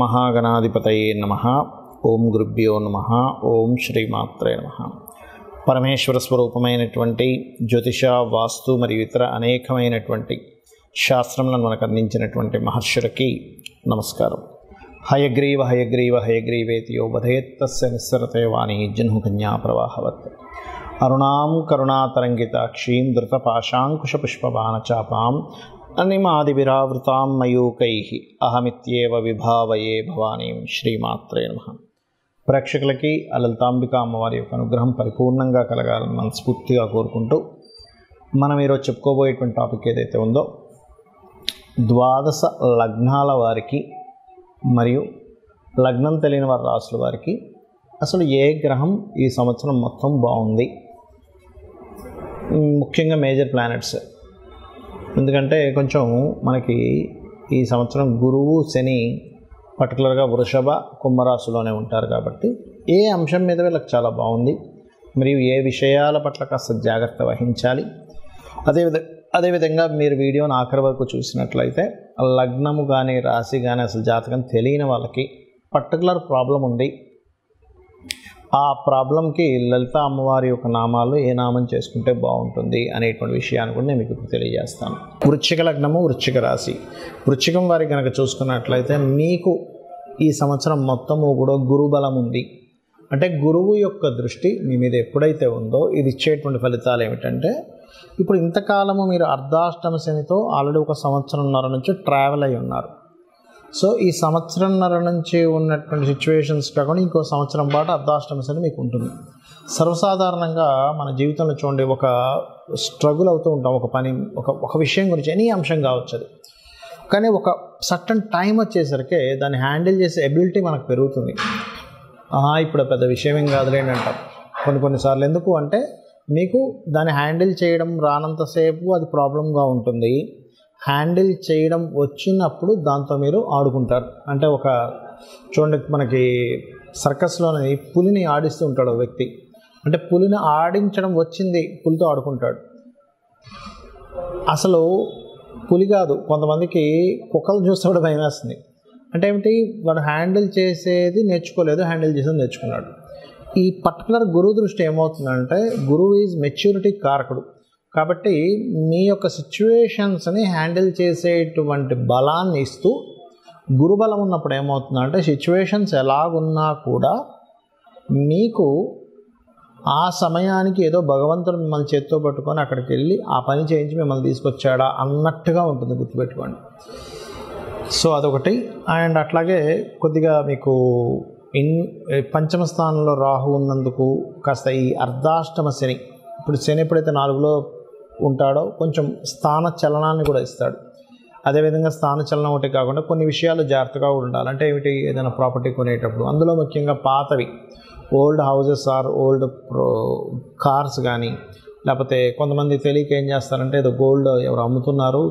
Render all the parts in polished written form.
మహాగణాధిపతయే నమః. ఓం గురుభ్యో నమః. ఓం శ్రీమాత్రే నమః. పరమేశ్వర స్వరూపమైనటువంటి జ్యోతిష, వాస్తు మరియు ఇతర అనేకమైనటువంటి శాస్త్రములను మనకు అందించినటువంటి మహర్షులకి నమస్కారం. హయగ్రీవ హయగ్రీవ హయగ్రీవేతియో వధేత్తస్య నిస్సరతే వాణి జన్హు కన్యా ప్రవాహవత్. అరుణాం కరుణాతరంగితాక్షీం ధృతపాశాంకుశపుష్పబాణచాపాం అనిమాదివిరావృతాం మయూకైః అహమిత్యేవ విభావయే భవానీం. శ్రీమాత్రే నమః. ప్రేక్షకులకి లలితాంబిక అమ్మవారి యొక్క అనుగ్రహం పరిపూర్ణంగా కలగాలని మనస్ఫూర్తిగా కోరుకుంటూ మనం ఈరోజు చెప్పుకోబోయేటువంటి టాపిక్ ఏదైతే ఉందో, ద్వాదశ లగ్నాల వారికి మరియు లగ్నం తెలియని వారి రాసుల వారికి అసలు ఏ గ్రహం ఈ సంవత్సరం మొత్తం బాగుంది, ముఖ్యంగా మేజర్ ప్లానెట్స్. ఎందుకంటే కొంచెం మనకి ఈ సంవత్సరం గురువు, శని పర్టికులర్గా వృషభ, కుంభరాశిలోనే ఉంటారు కాబట్టి ఏ అంశం మీద వీళ్ళకి చాలా బాగుంది మరియు ఏ విషయాల పట్ల కాస్త జాగ్రత్త వహించాలి. అదేవిధంగా మీరు వీడియోని ఆఖరి వరకు చూసినట్లయితే లగ్నము కానీ రాశి కానీ అసలు జాతకం తెలియని వాళ్ళకి పర్టికులర్ ప్రాబ్లం ఉంది, ఆ ప్రాబ్లంకి లలిత అమ్మవారి యొక్క నామాలు ఏ నామం చేసుకుంటే బాగుంటుంది అనేటువంటి విషయాన్ని కూడా నేను మీకు ఇప్పుడు తెలియజేస్తాను. వృశ్చిక లగ్నము, వృశ్చిక రాశి. వృశ్చికం వారికి కనుక చూసుకున్నట్లయితే మీకు ఈ సంవత్సరం మొత్తము కూడా గురుబలం ఉంది. అంటే గురువు యొక్క దృష్టి మీ మీద ఎప్పుడైతే ఉందో ఇది ఇచ్చేటువంటి ఫలితాలు ఏమిటంటే, ఇప్పుడు ఇంతకాలము మీరు అర్ధాష్టమ శనితో ఆల్రెడీ ఒక సంవత్సరంన్నర నుంచి ట్రావెల్ అయి ఉన్నారు. సో ఈ సంవత్సరంన్నర నుంచి ఉన్నటువంటి సిచ్యువేషన్స్ కాకుండా ఇంకో సంవత్సరం పాటు అర్ధాష్టమ శని మీకు ఉంటుంది. సర్వసాధారణంగా మన జీవితంలో చూడండి, ఒక స్ట్రగుల్ అవుతూ ఉంటాం, ఒక పని, ఒక విషయం గురించి ఎనీ అంశం కావచ్చు అది. కానీ ఒక సర్టన్ టైం వచ్చేసరికి దాన్ని హ్యాండిల్ చేసే ఎబిలిటీ మనకు పెరుగుతుంది. ఇప్పుడు పెద్ద విషయం ఏం కాదులేండి అంటాం కొన్నిసార్లు. ఎందుకు అంటే మీకు దాన్ని హ్యాండిల్ చేయడం రానంతసేపు అది ప్రాబ్లంగా ఉంటుంది. హ్యాండిల్ చేయడం వచ్చినప్పుడు దాంతో మీరు ఆడుకుంటారు. అంటే ఒక చూడండి, మనకి సర్కస్లోని పులిని ఆడిస్తూ ఉంటాడు ఒక వ్యక్తి. అంటే పులిని ఆడించడం వచ్చింది, పులితో ఆడుకుంటాడు. అసలు పులి కాదు, కొంతమందికి కుక్కలు చూస్తే కూడా భయం వేస్తుంది. అంటే ఏమిటి, వాడు హ్యాండిల్ చేసేది నేర్చుకోలేదు, హ్యాండిల్ చేసేది నేర్చుకున్నాడు. ఈ పర్టికులర్ గురువు దృష్టి ఏమవుతుందంటే, గురువు ఈజ్ మెచ్యూరిటీ కారకుడు కాబట్టి మీ యొక్క సిచ్యువేషన్స్ని హ్యాండిల్ చేసేటువంటి బలాన్ని ఇస్తూ, గురుబలం ఉన్నప్పుడు ఏమవుతుందంటే సిచ్యువేషన్స్ ఎలాగున్నా కూడా మీకు ఆ సమయానికి ఏదో భగవంతుడు మిమ్మల్ని చేత్తో పట్టుకొని అక్కడికి వెళ్ళి ఆ పని చేయించి మిమ్మల్ని తీసుకొచ్చాడా అన్నట్టుగా ఉంటుంది, గుర్తుపెట్టుకోండి. సో అదొకటి. అండ్ అట్లాగే కొద్దిగా మీకు పంచమ స్థానంలో రాహు ఉన్నందుకు కాస్త ఈ అర్ధాష్టమ శని, ఇప్పుడు శని ఎప్పుడైతే 4లో ఉంటాడో కొంచెం స్థాన చలనాన్ని కూడా ఇస్తాడు. అదేవిధంగా స్థాన చలనం ఒకటి కాకుండా కొన్ని విషయాలు జాగ్రత్తగా ఉండాలి. అంటే ఏమిటి, ఏదైనా ప్రాపర్టీ కొనేటప్పుడు అందులో ముఖ్యంగా పాతవి, old houses or old cars కానీ, లేకపోతే కొంతమంది తెలియక ఏం చేస్తారంటే ఏదో గోల్డ్ ఎవరు అమ్ముతున్నారు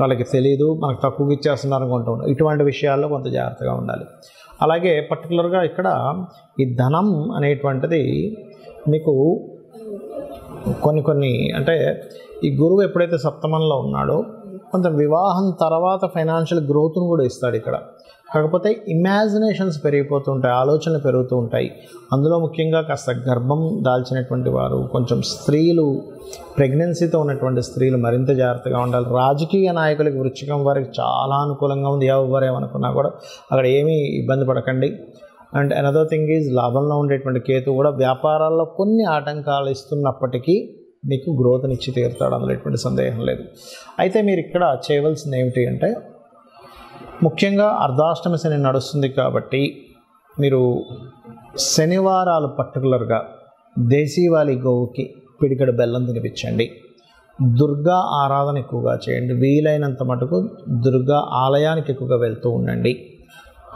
వాళ్ళకి తెలియదు, మనకు తక్కువగా ఇచ్చేస్తున్నారు అనుకుంటూ ఉంటారు. ఇటువంటి విషయాల్లో కొంత జాగ్రత్తగా ఉండాలి. అలాగే పర్టికులర్గా ఇక్కడ ఈ ధనం అనేటువంటిది మీకు కొన్ని అంటే ఈ గురువు ఎప్పుడైతే సప్తమంలో ఉన్నాడో కొంత వివాహం తర్వాత ఫైనాన్షియల్ గ్రోత్ను కూడా ఇస్తాడు ఇక్కడ. కాకపోతే ఇమాజినేషన్స్ పెరిగిపోతుంటాయి, ఆలోచనలు పెరుగుతూ ఉంటాయి. అందులో ముఖ్యంగా కాస్త గర్భం దాల్చినటువంటి వారు, కొంచెం స్త్రీలు, ప్రెగ్నెన్సీతో ఉన్నటువంటి స్త్రీలు మరింత జాగ్రత్తగా ఉండాలి. రాజకీయ నాయకులకి వృశ్చికం వారికి చాలా అనుకూలంగా ఉంది. ఎవరేమనుకున్నా కూడా అక్కడ ఏమీ ఇబ్బంది పడకండి. అండ్ అనదర్ థింగ్ ఈజ్, లాభంలో ఉండేటువంటి కేతు కూడా వ్యాపారాల్లో కొన్ని ఆటంకాలు ఇస్తున్నప్పటికీ మీకు గ్రోత్ని ఇచ్చి తీరుతాడు, అందులో ఎటువంటి సందేహం లేదు. అయితే మీరు ఇక్కడ చేయవలసింది ఏమిటి అంటే, ముఖ్యంగా అర్ధాష్టమ శని నడుస్తుంది కాబట్టి మీరు శనివారాలు పర్టికులర్గా దేశీవాలి గోవుకి పిడికడ బెల్లం తినిపించండి. దుర్గా ఆరాధన ఎక్కువగా చేయండి. వీలైనంత మటుకు దుర్గా ఆలయానికి ఎక్కువగా వెళ్తూ ఉండండి.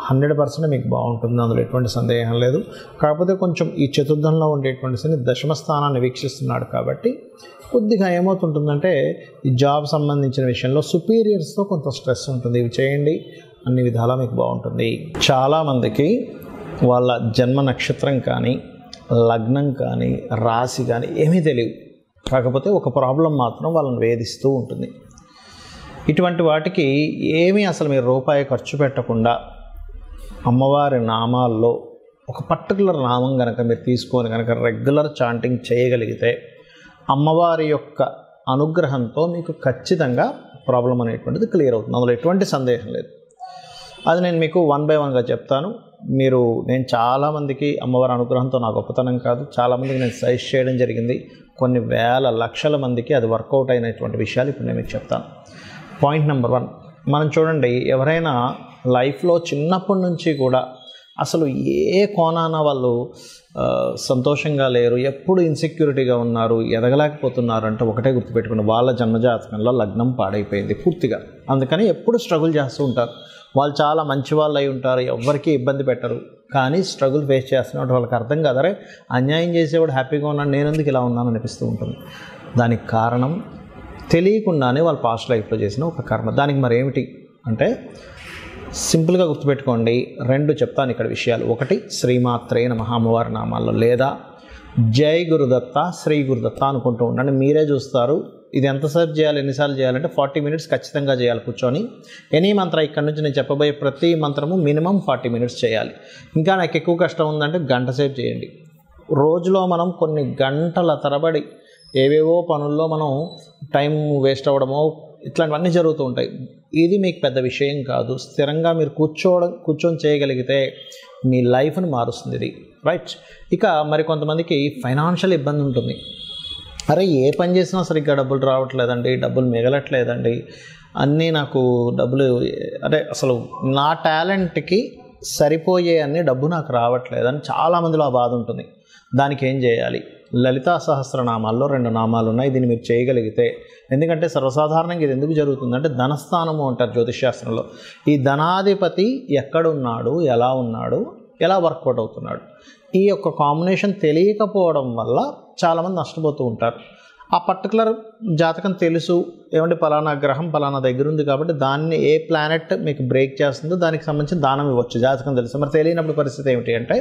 100% మీకు బాగుంటుంది, అందులో ఎటువంటి సందేహం లేదు. కాకపోతే కొంచెం ఈ చతుర్థంలో ఉండేటువంటి శని దశమ స్థానాన్ని వీక్షిస్తున్నాడు కాబట్టి కొద్దిగా ఏమవుతుంటుందంటే ఈ జాబ్ సంబంధించిన విషయంలో సుపీరియర్స్తో కొంత స్ట్రెస్ ఉంటుంది. ఇవి చేయండి, అన్ని విధాలా మీకు బాగుంటుంది. చాలామందికి వాళ్ళ జన్మ నక్షత్రం కానీ, లగ్నం కానీ, రాశి కానీ ఏమీ తెలియదు. కాకపోతే ఒక ప్రాబ్లం మాత్రం వాళ్ళని వేధిస్తూ ఉంటుంది. ఇటువంటి వాటికి ఏమీ అసలు మీరు రూపాయి ఖర్చు పెట్టకుండా అమ్మవారి నామాల్లో ఒక పర్టికులర్ నామం కనుక మీరు తీసుకొని కనుక రెగ్యులర్ చాంటింగ్ చేయగలిగితే అమ్మవారి యొక్క అనుగ్రహంతో మీకు ఖచ్చితంగా ప్రాబ్లం అనేటువంటిది క్లియర్ అవుతుంది. అందులో ఎటువంటి సందేహం లేదు. అది నేను మీకు 1 by 1గా చెప్తాను. నేను చాలామందికి అమ్మవారి అనుగ్రహంతో నా గొప్పతనం కాదు, చాలామందికి నేను సజెస్ట్ చేయడం జరిగింది. కొన్ని వేల లక్షల మందికి అది వర్కౌట్ అయినటువంటి విషయాలు ఇప్పుడు నేను మీకు చెప్తాను. పాయింట్ నెంబర్ 1, మనం చూడండి, ఎవరైనా లైఫ్లో చిన్నప్పటి నుంచి కూడా అసలు ఏ కోణాన వాళ్ళు సంతోషంగా లేరు, ఎప్పుడు ఇన్సెక్యూరిటీగా ఉన్నారు, ఎదగలేకపోతున్నారు అంటే ఒకటే గుర్తుపెట్టుకుని వాళ్ళ జన్మజాతకంలో లగ్నం పాడైపోయింది పూర్తిగా. అందుకని ఎప్పుడు స్ట్రగుల్ చేస్తూ ఉంటారు. వాళ్ళు చాలా మంచి వాళ్ళు అయి ఉంటారు, ఎవరికి ఇబ్బంది పెట్టరు, కానీ స్ట్రగుల్ ఫేస్ చేస్తున్నట్టు వాళ్ళకి అర్థం కాదరే అన్యాయం చేసేవాడు హ్యాపీగా ఉన్నాడు, నేను ఎందుకు ఇలా ఉన్నాను అనిపిస్తూ ఉంటుంది. దానికి కారణం తెలియకుండానే వాళ్ళు పాస్ట్ లైఫ్లో చేసిన ఒక కర్మ. దానికి మరి ఏమిటి అంటే సింపుల్గా గుర్తుపెట్టుకోండి, 2 చెప్తాను ఇక్కడ విషయాలు. 1 శ్రీమాత్రే నమః అమ్మవారి నామాల్లో, లేదా జై గురుదత్త శ్రీ గురుదత్త అనుకుంటూ ఉండండి. మీరే చూస్తారు ఇది ఎంతసేపు చేయాలి, ఎన్నిసార్లు చేయాలంటే 40 minutes ఖచ్చితంగా చేయాలి కూర్చొని. ఎనీ మంత్ర ఇక్కడ నుంచి నేను చెప్పబోయే ప్రతి మంత్రము మినిమం 40 minutes చేయాలి. ఇంకా నాకు ఎక్కువ కష్టం ఉందంటే గంట సేపు చేయండి. రోజులో మనం కొన్ని గంటల తరబడి ఏవేవో పనుల్లో మనం టైం వేస్ట్ అవ్వడమో ఇట్లాంటివన్నీ జరుగుతూ ఉంటాయి. ఇది మీకు పెద్ద విషయం కాదు. స్థిరంగా మీరు కూర్చొని చేయగలిగితే మీ లైఫ్ని మారుస్తుంది ఇది, రైట్. ఇక మరి కొంతమందికి ఫైనాన్షియల్ ఇబ్బంది ఉంటుంది. అరే ఏ పని చేసినా సరిగ్గా డబ్బులు రావట్లేదండి, డబ్బులు మిగలట్లేదండి, అన్నీ నాకు డబ్బులు అసలు నా టాలెంట్కి సరిపోయే అన్ని డబ్బు నాకు రావట్లేదని చాలామందిలో ఆ బాధ ఉంటుంది. దానికి ఏం చేయాలి? లలితా సహస్రనామాల్లో 2 నామాలు ఉన్నాయి. దీన్ని మీరు చేయగలిగితే, ఎందుకంటే సర్వసాధారణంగా ఇది ఎందుకు జరుగుతుందంటే ధనస్థానము అంటారు జ్యోతిష్శాస్త్రంలో. ఈ ధనాధిపతి ఎక్కడున్నాడు, ఎలా ఉన్నాడు, ఎలా వర్కౌట్ అవుతున్నాడు, ఈ యొక్క కాంబినేషన్ తెలియకపోవడం వల్ల చాలామంది నష్టపోతూ ఉంటారు. ఆ పర్టికులర్ జాతకం తెలుసు, ఏమంటే పలానా గ్రహం పలానా దగ్గర ఉంది కాబట్టి దాన్ని ఏ ప్లానెట్ మీకు బ్రేక్ చేస్తుందో దానికి సంబంధించిన దానం ఇవ్వచ్చు, జాతకం తెలుసు. మరి తెలియనప్పుడు పరిస్థితి ఏమిటి అంటే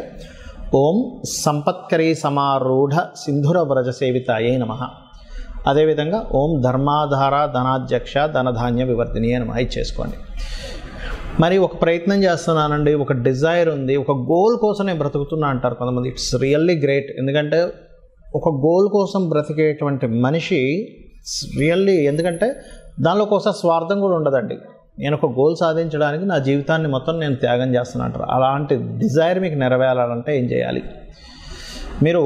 ఓం సంపత్కరీ సమారూఢ సింధుర వ్రజ సేవితాయే నమః, అదేవిధంగా ఓం ధర్మాధార ధనాధ్యక్ష ధనధాన్య వివర్ధిని అని మాయి చేసుకోండి. మరి ఒక ప్రయత్నం చేస్తున్నానండి, ఒక డిజైర్ ఉంది, ఒక గోల్ కోసం నేను బ్రతుకుతున్నా అంటారు కొంతమంది. It's really great. ఎందుకంటే ఒక గోల్ కోసం బ్రతికేటువంటి మనిషి రియల్లీ, ఎందుకంటే దానిలో కోసం స్వార్థం కూడా ఉండదండి. నేను ఒక గోల్ సాధించడానికి నా జీవితాన్ని మొత్తం నేను త్యాగం చేస్తున్నా అంటారు. అలాంటి డిజైర్ మీకు నెరవేరాలంటే ఏం చేయాలి? మీరు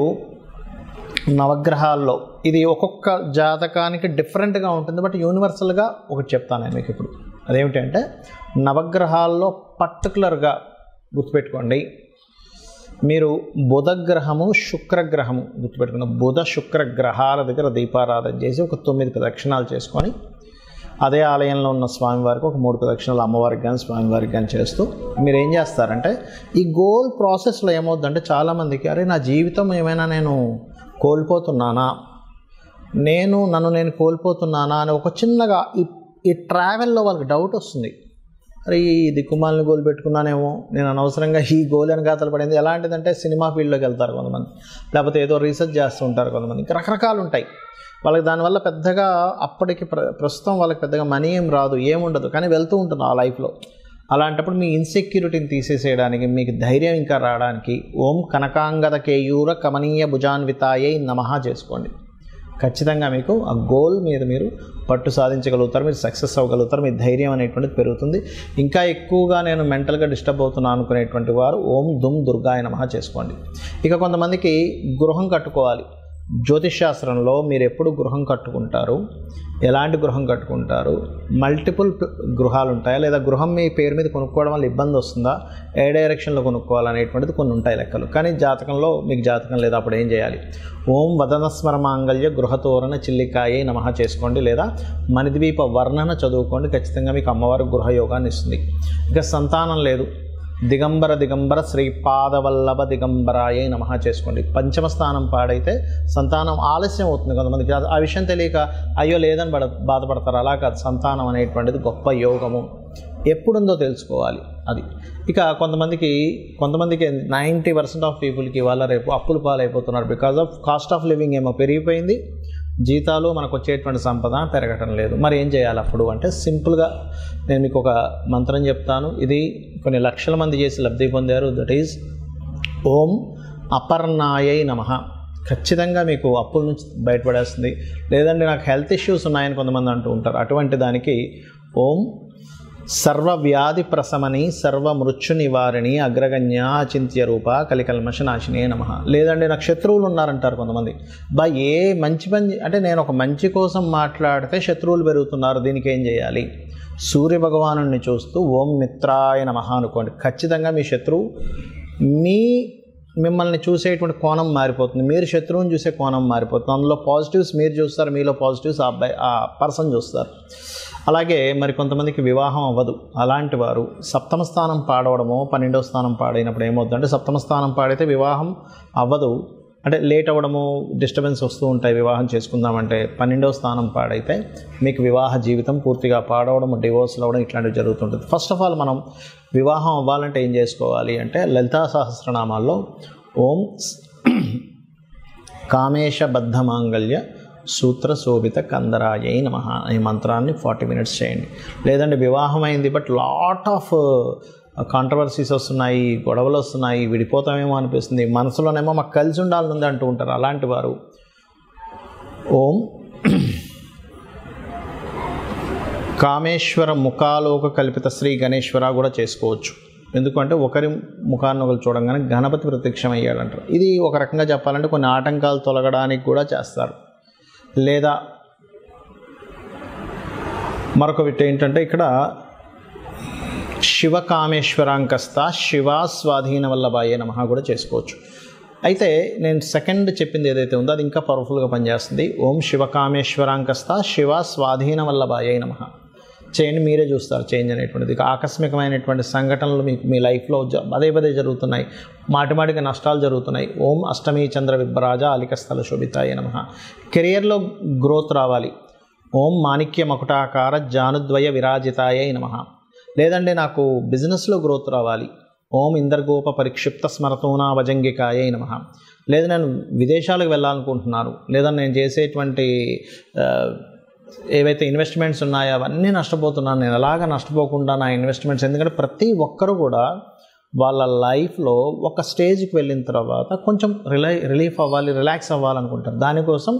నవగ్రహాల్లో, ఇది ఒక్కొక్క జాతకానికి డిఫరెంట్గా ఉంటుంది, బట్ యూనివర్సల్గా ఒకటి చెప్తాను నేను మీకు ఇప్పుడు. అదేమిటంటే నవగ్రహాల్లో పర్టికులర్గా గుర్తుపెట్టుకోండి, మీరు బుధగ్రహము శుక్రగ్రహము గుర్తుపెట్టుకున్న బుధ శుక్ర గ్రహాల దగ్గర దీపారాధన చేసి ఒక 9 ప్రదక్షిణాలు చేసుకొని అదే ఆలయంలో ఉన్న స్వామివారికి ఒక 3 ప్రదక్షిణాలు అమ్మవారికి కానీ స్వామివారికి కానీ చేస్తూ మీరు ఏం చేస్తారంటే ఈ గోల్ ప్రాసెస్లో ఏమవుతుందంటే చాలామందికి అరే నా జీవితం ఏమైనా నేను కోల్పోతున్నానా, నన్ను నేను కోల్పోతున్నానా అని ఒక చిన్నగా ఈ ట్రావెల్లో వాళ్ళకి డౌట్ వస్తుంది. అరే ఈ దిక్కుమాలని గోల్ పెట్టుకున్నానేమో, నేను అనవసరంగా ఈ గోల్ అని గాతలు పడింది. ఎలాంటిదంటే సినిమా ఫీల్డ్లోకి వెళ్తారు కొంతమంది, లేకపోతే ఏదో రీసెర్చ్ చేస్తూ ఉంటారు కొంతమంది, ఇంకా రకరకాలు ఉంటాయి వాళ్ళకి. దానివల్ల పెద్దగా అప్పటికి ప్రస్తుతం వాళ్ళకి పెద్దగా మనీ ఏం రాదు, ఏముండదు, కానీ వెళ్తూ ఉంటుంది ఆ లైఫ్లో. అలాంటప్పుడు మీ ఇన్సెక్యూరిటీని తీసేసేయడానికి, మీకు ధైర్యం ఇంకా రావడానికి ఓం కనకాంగద కేయూర కమనీయ భుజాన్వితాయై నమః చేసుకోండి. ఖచ్చితంగా మీకు ఆ గోల్ మీద మీరు పట్టు సాధించగలుగుతారు, మీరు సక్సెస్ అవ్వగలుగుతారు, మీ ధైర్యం అనేటువంటిది పెరుగుతుంది. ఇంకా ఎక్కువగా నేను మెంటల్గా డిస్టర్బ్ అవుతున్నాను అనుకునేటువంటి వారు ఓం దుమ్ దుర్గాయ నమః చేసుకోండి. ఇక కొంతమందికి గృహం కట్టుకోవాలి. జ్యోతిష్శాస్త్రంలో మీరు ఎప్పుడు గృహం కట్టుకుంటారు, ఎలాంటి గృహం కట్టుకుంటారు, మల్టిపుల్ గృహాలు ఉంటాయా, లేదా గృహం మీ పేరు మీద కొనుక్కోవడం వల్ల ఇబ్బంది వస్తుందా, ఏ డైరెక్షన్లో కొనుక్కోవాలనేటువంటిది కొన్ని ఉంటాయి లెక్కలు. కానీ జాతకంలో మీకు జాతకం లేదా అప్పుడు ఏం చేయాలి? ఓం వదనస్మర మాంగళ్య గృహతోరణ చిల్లికాయే నమః చేసుకోండి, లేదా మణిద్వీప వర్ణన చదువుకోండి. ఖచ్చితంగా మీకు అమ్మవారు గృహయోగాన్ని ఇస్తుంది. ఇక సంతానం లేదు, దిగంబర శ్రీపాదవల్లభ దిగంబరాయే నమః చేసుకోండి. పంచమ స్థానం పాడైతే సంతానం ఆలస్యం అవుతుంది. కొంతమందికి ఆ విషయం తెలియక అయ్యో లేదని బాధపడతారు. అలా కాదు, సంతానం అనేటువంటిది గొప్ప యోగము, ఎప్పుడుందో తెలుసుకోవాలి అది. ఇక కొంతమందికి 90% ఆఫ్ పీపుల్కి వాళ్ళ రేపు అప్పుల పాలైపోతున్నారు. Because of cost of living ఏమో పెరిగిపోయింది, జీతాలు మనకు వచ్చేటువంటి సంపద పెరగటం లేదు. మరి ఏం చేయాలి అప్పుడు అంటే సింపుల్గా నేను మీకు ఒక మంత్రం చెప్తాను. ఇది కొన్ని లక్షల మంది చేసి లబ్ధి పొందారు. దట్ ఈజ్ ఓం అపర్ణాయై నమః. ఖచ్చితంగా మీకు అప్పుల నుంచి బయటపడేస్తుంది. లేదంటే నాకు హెల్త్ ఇష్యూస్ ఉన్నాయని కొంతమంది అంటూ ఉంటారు. అటువంటి దానికి ఓం సర్వవ్యాధి ప్రశమని సర్వమృత్యు నివారిణి అగ్రగణ్య అచింత్య రూప కలికల్మష నాశినే నమః. లేదండి నాకు శత్రువులు ఉన్నారంటారు కొంతమంది. ఏ మంచి పని అంటే నేను ఒక మంచి కోసం మాట్లాడితే శత్రువులు పెరుగుతున్నారు, దీనికి ఏం చేయాలి? సూర్య భగవానుడిని చూస్తూ ఓం మిత్రాయ నమః అనుకోండి. ఖచ్చితంగా మీ శత్రువు మిమ్మల్ని చూసేటువంటి కోణం మారిపోతుంది. మీరు శత్రువుని చూసే కోణం మారిపోతుంది. అందులో పాజిటివ్స్ మీరు చూస్తారు, మీలో పాజిటివ్స్ ఆ పర్సన్ చూస్తారు. అలాగే మరి కొంతమందికి వివాహం అవ్వదు. అలాంటి వారు సప్తమ స్థానం పాడవడమో 12వ స్థానం పాడైనప్పుడు ఏమవుతుందంటే, సప్తమ స్థానం పాడైతే వివాహం అవ్వదు, అంటే లేట్ అవ్వడము, డిస్టర్బెన్స్ వస్తూ ఉంటాయి వివాహం చేసుకుందామంటే. 12వ స్థానం పాడైతే మీకు వివాహ జీవితం పూర్తిగా పాడవడం, డివోర్స్లు అవ్వడం ఇట్లాంటివి జరుగుతుంటుంది. ఫస్ట్ ఆఫ్ ఆల్ మనం వివాహం అవ్వాలంటే ఏం చేసుకోవాలి అంటే, లలితా సహస్రనామాల్లో ఓం కామేశబద్ధ మాంగళ్య సూత్ర శోభిత కందరాయై నమః ఈ మంత్రాన్ని 40 minutes చేయండి. లేదంటే వివాహం అయింది బట్ లాట్ ఆఫ్ కాంట్రవర్సీస్ వస్తున్నాయి, గొడవలు వస్తున్నాయి, విడిపోతామేమో అనిపిస్తుంది, మనసులోనేమో మాకు కలిసి ఉండాలని అంటూ ఉంటారు. అలాంటి వారు ఓం కామేశ్వర ముఖాలోక కల్పిత శ్రీ గణేశ్వర కూడా చేసుకోవచ్చు. ఎందుకంటే ఒకరి ముఖాన్ని ఒకరు చూడంగానే గణపతి ప్రత్యక్షమయ్యాడంటారు. ఇది ఒక రకంగా చెప్పాలంటే కొన్ని ఆటంకాలు తొలగడానికి కూడా చేస్తారు. లేదా మరొక విట్ ఏంటంటే, ఇక్కడ శివకామేశ్వరాంకస్త శివా స్వాధీన వల్లభాయే నమః కూడా చేసుకోవచ్చు. అయితే నేను సెకండ్ చెప్పింది ఏదైతే ఉందో అది ఇంకా పవర్ఫుల్గా పనిచేస్తుంది. ఓం శివకామేశ్వరాంకస్త శివా స్వాధీన వల్లభాయే నమః చేయండి. మీరే చూస్తారు చేంజ్ అనేటువంటిది. ఆకస్మికమైనటువంటి సంఘటనలు మీ లైఫ్లో పదే జరుగుతున్నాయి, మాటిమాటికి నష్టాలు జరుగుతున్నాయి. ఓం అష్టమీ చంద్ర విభ్రాజ అలికస్థల శోభితాయ నమః. కెరియర్లో గ్రోత్ రావాలి. ఓం మాణిక్య మకుటాకార జానుద్వయ విరాజితాయ నమః. లేదంటే నాకు బిజినెస్లో గ్రోత్ రావాలి. ఓం ఇంద్రగోప పరిక్షిప్త స్మరతోనా వజంగికాయ నమః. లేదా నేను విదేశాలకు వెళ్ళాలనుకుంటున్నాను, లేదా నేను చేసేటువంటి ఏవైతే ఇన్వెస్ట్మెంట్స్ ఉన్నాయో అవన్నీ నష్టపోతున్నాను, నేను అలాగా నష్టపోకుండా నా ఇన్వెస్ట్మెంట్స్, ఎందుకంటే ప్రతి ఒక్కరు కూడా వాళ్ళ లైఫ్లో ఒక స్టేజ్కి వెళ్ళిన తర్వాత కొంచెం రిలీఫ్ అవ్వాలి, రిలాక్స్ అవ్వాలనుకుంటారు. దానికోసం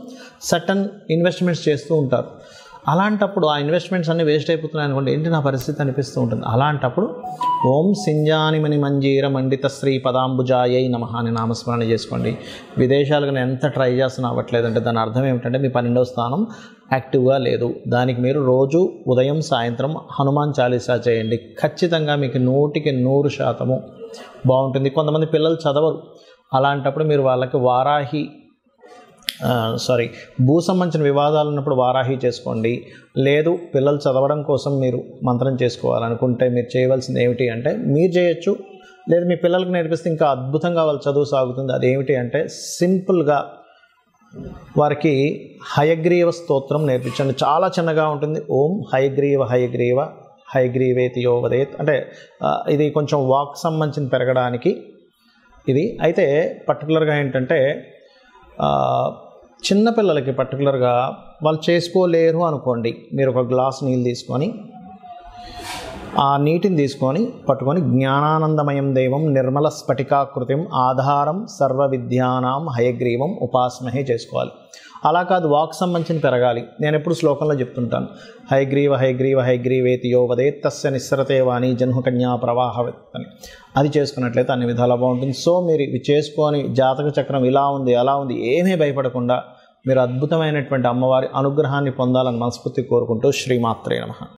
సర్టన్ ఇన్వెస్ట్మెంట్స్ చేస్తూ ఉంటారు. అలాంటప్పుడు ఆ ఇన్వెస్ట్మెంట్స్ అన్నీ వేస్ట్ అయిపోతున్నాయి అనుకోండి, ఏంటి నా పరిస్థితి అనిపిస్తూ ఉంటుంది. అలాంటప్పుడు ఓం సింజానిమణి మంజీర మండిత శ్రీ పదాంబుజాయై నమః అని నామస్మరణ చేసుకోండి. విదేశాలకు నేను ఎంత ట్రై చేస్తున్నా అవ్వట్లేదంటే దాని అర్థం ఏమిటంటే మీ 12వ స్థానం యాక్టివ్గా లేదు. దానికి మీరు రోజు ఉదయం సాయంత్రం హనుమాన్ చాలీసా చేయండి. ఖచ్చితంగా మీకు 100% బాగుంటుంది. కొంతమంది పిల్లలు చదవరు, అలాంటప్పుడు మీరు వాళ్ళకి భూ సంబంధించిన వివాదాలు ఉన్నప్పుడు వారాహి చేసుకోండి. లేదు పిల్లలు చదవడం కోసం మీరు మంత్రం చేసుకోవాలనుకుంటే మీరు చేయవలసింది ఏమిటి అంటే, మీరు చేయొచ్చు, లేదు మీ పిల్లలకు నేర్పిస్తే ఇంకా అద్భుతంగా వాళ్ళ చదువు సాగుతుంది. అదేమిటి అంటే సింపుల్గా వారికి హయగ్రీవ స్తోత్రం నేర్పించండి. చాలా చిన్నగా ఉంటుంది. ఓం హయగ్రీవ హయగ్రీవ హయగ్రీవేతి యోవదేత్ అంటే ఇది కొంచెం వాక్ సంబంధించిన పెరగడానికి ఇది. అయితే పర్టికులర్గా ఏంటంటే చిన్నపిల్లలకి పర్టికులర్గా వాళ్ళు చేసుకోలేరు అనుకోండి, మీరు ఒక గ్లాస్ నీళ్ళు తీసుకొని ఆ నీటిని పట్టుకొని జ్ఞానానందమయం దేవం నిర్మల స్ఫటికాకృతిం ఆధారం సర్వ విద్యానాం హయగ్రీవం ఉపాసమహే చేసుకోవాలి. అలా కాదు, వాక్ సంబంధించిన పెరగాలి. నేను ఎప్పుడు శ్లోకంలో చెప్తుంటాను, హయగ్రీవ హయగ్రీవ హయగ్రీవేతి యోవదేత్ తస్య నిస్సరతే వాణి జన్మకన్యా ప్రవాహవత్ అని. అది చేసుకున్నట్లయితే అన్ని విధాలా బాగుంటుంది. సో మీరు ఇవి చేసుకొని జాతక చక్రం ఇలా ఉంది అలా ఉంది ఏమీ భయపడకుండా మీరు అద్భుతమైనటువంటి అమ్మవారి అనుగ్రహాన్ని పొందాలని మనస్ఫూర్తి కోరుకుంటూ శ్రీమాత్రే నమః.